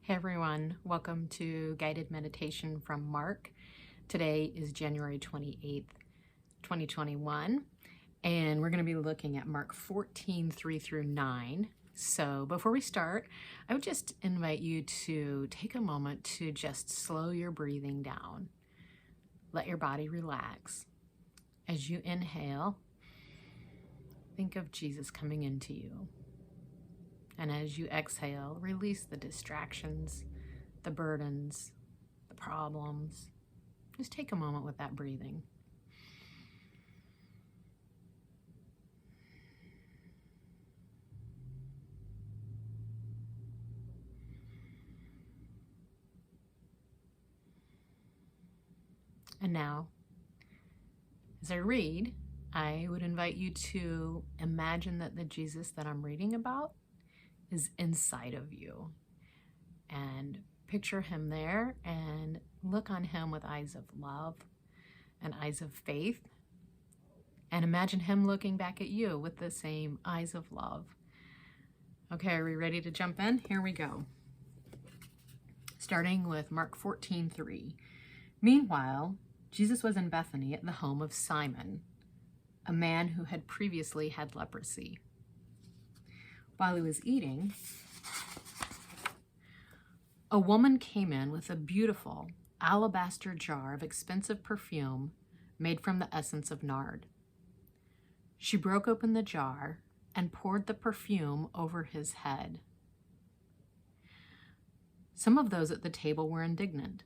Hey everyone, welcome to Guided Meditation from Mark. Today is January 28th, 2021, and we're going to be looking at Mark 14, 3 through 9. So before we start, I would just invite you to take a moment to just slow your breathing down. Let your body relax. As you inhale, think of Jesus coming into you. And as you exhale, release the distractions, the burdens, the problems. Just take a moment with that breathing. And now, as I read, I would invite you to imagine that the Jesus that I'm reading about is inside of you, and picture him there and look on him with eyes of love and eyes of faith, and imagine him looking back at you with the same eyes of love. Okay, are we ready to jump in? Here we go. Starting with Mark 14:3. Meanwhile, Jesus was in Bethany at the home of Simon, a man who had previously had leprosy. While he was eating, a woman came in with a beautiful alabaster jar of expensive perfume made from the essence of nard. She broke open the jar and poured the perfume over his head. Some of those at the table were indignant.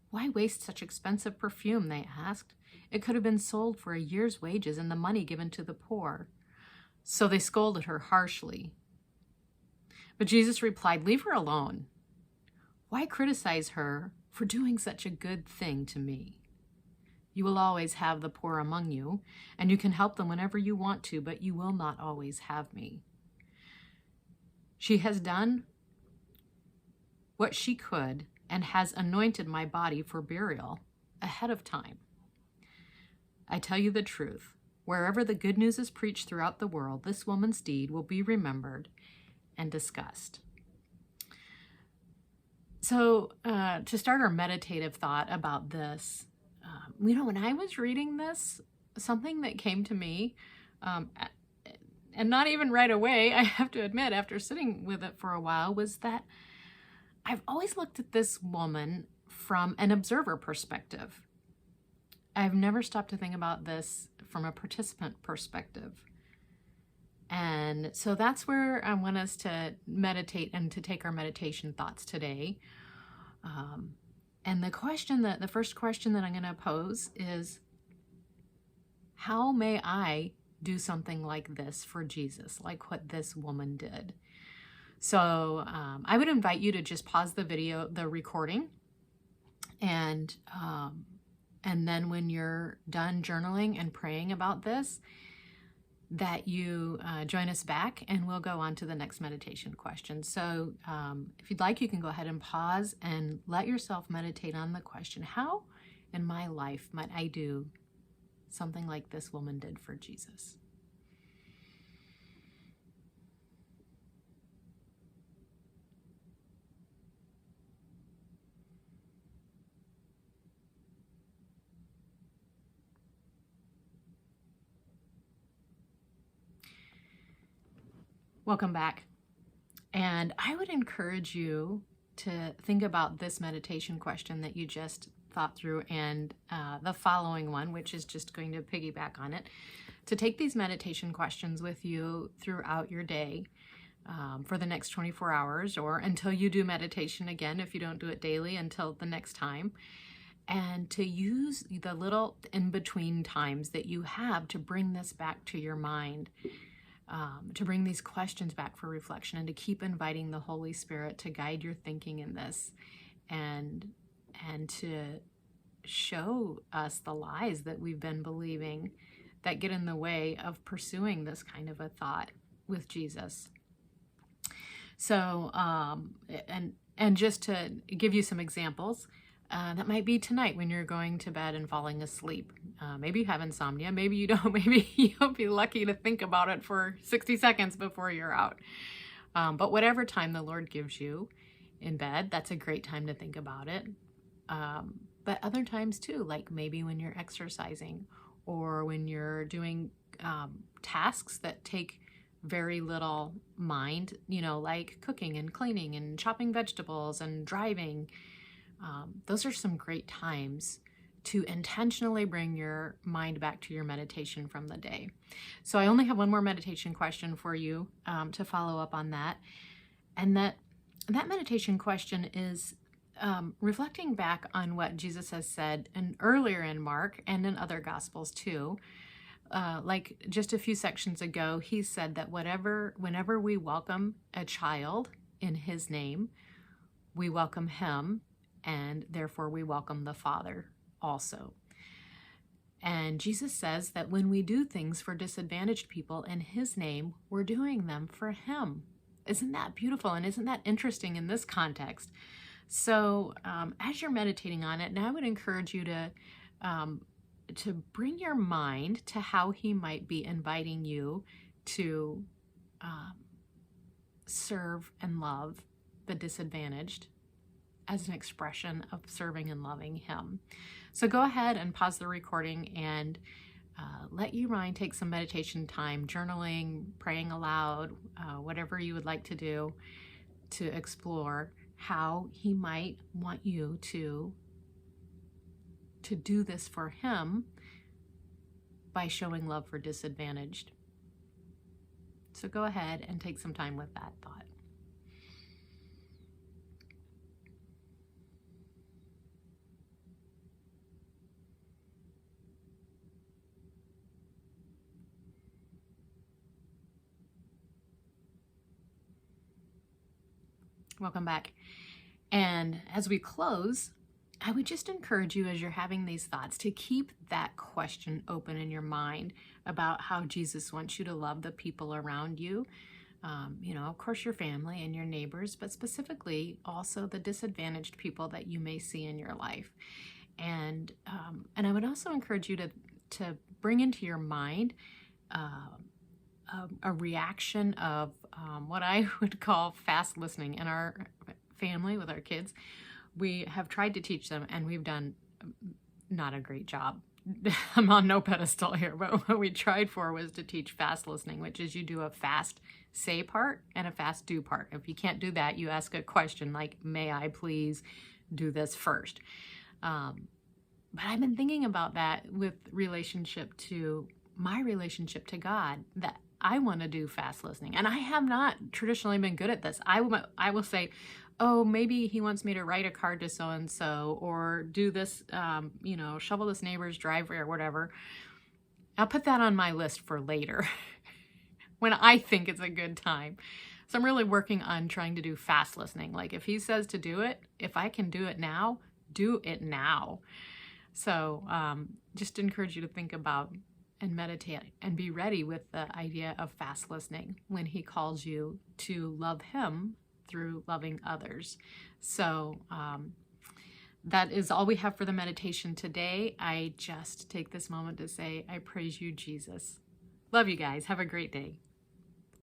"Why waste such expensive perfume?" they asked. "It could have been sold for a year's wages and the money given to the poor." So they scolded her harshly. But Jesus replied, "Leave her alone. Why criticize her for doing such a good thing to me? You will always have the poor among you, and you can help them whenever you want to, but you will not always have me. She has done what she could and has anointed my body for burial ahead of time. I tell you the truth. Wherever the good news is preached throughout the world, this woman's deed will be remembered and discussed." So to start our meditative thought about this, when I was reading this, something that came to me, and not even right away, I have to admit, after sitting with it for a while, was that I've always looked at this woman from an observer perspective. I've never stopped to think about this from a participant perspective. And so that's where I want us to meditate and to take our meditation thoughts today. And the first question that I'm going to pose is, how may I do something like this for Jesus, like what this woman did? So I would invite you to just pause the recording, and then when you're done journaling and praying about this, that you join us back and we'll go on to the next meditation question. So if you'd like, you can go ahead and pause and let yourself meditate on the question, how in my life might I do something like this woman did for Jesus? Welcome back. And I would encourage you to think about this meditation question that you just thought through, and the following one, which is just going to piggyback on it, to take these meditation questions with you throughout your day for the next 24 hours, or until you do meditation again, if you don't do it daily, until the next time. And to use the little in-between times that you have to bring this back to your mind, to bring these questions back for reflection, and to keep inviting the Holy Spirit to guide your thinking in this, and to show us the lies that we've been believing that get in the way of pursuing this kind of a thought with Jesus. So, and just to give you some examples, that might be tonight when you're going to bed and falling asleep. Maybe you have insomnia, maybe you don't, maybe you'll be lucky to think about it for 60 seconds before you're out. But whatever time the Lord gives you, in bed, that's a great time to think about it. But other times too, like maybe when you're exercising or when you're doing tasks that take very little mind, like cooking and cleaning and chopping vegetables and driving. Those are some great times to intentionally bring your mind back to your meditation from the day. So I only have one more meditation question for you to follow up on that. And that meditation question is reflecting back on what Jesus has said earlier in Mark and in other Gospels too. Like just a few sections ago, he said that whenever we welcome a child in his name, we welcome him, and therefore we welcome the Father also. And Jesus says that when we do things for disadvantaged people in his name, we're doing them for him. Isn't that beautiful? And isn't that interesting in this context? So as you're meditating on it, and I would encourage you to bring your mind to how he might be inviting you to serve and love the disadvantaged as an expression of serving and loving him. So go ahead and pause the recording and let your mind take some meditation time, journaling, praying aloud, whatever you would like to do to explore how he might want you to do this for him by showing love for disadvantaged. So go ahead and take some time with that thought. Welcome back. And as we close, I would just encourage you, as you're having these thoughts, to keep that question open in your mind about how Jesus wants you to love the people around you. Of course, your family and your neighbors, but specifically also the disadvantaged people that you may see in your life. And I would also encourage you to bring into your mind a reaction of what I would call fast listening. In our family with our kids, we have tried to teach them, and we've done not a great job. I'm on no pedestal here, but what we tried for was to teach fast listening, which is you do a fast say part and a fast do part. If you can't do that, you ask a question like, may I please do this first? But I've been thinking about that with relationship to my relationship to God, that I want to do fast listening. And I have not traditionally been good at this. I will say, oh, maybe he wants me to write a card to so-and-so or do this, shovel this neighbor's driveway or whatever. I'll put that on my list for later when I think it's a good time. So I'm really working on trying to do fast listening. Like if he says to do it, if I can do it now, do it now. So just encourage you to think about and meditate and be ready with the idea of fast listening when he calls you to love him through loving others. So that is all we have for the meditation today. I just take this moment to say, I praise you, Jesus. Love you guys. Have a great day.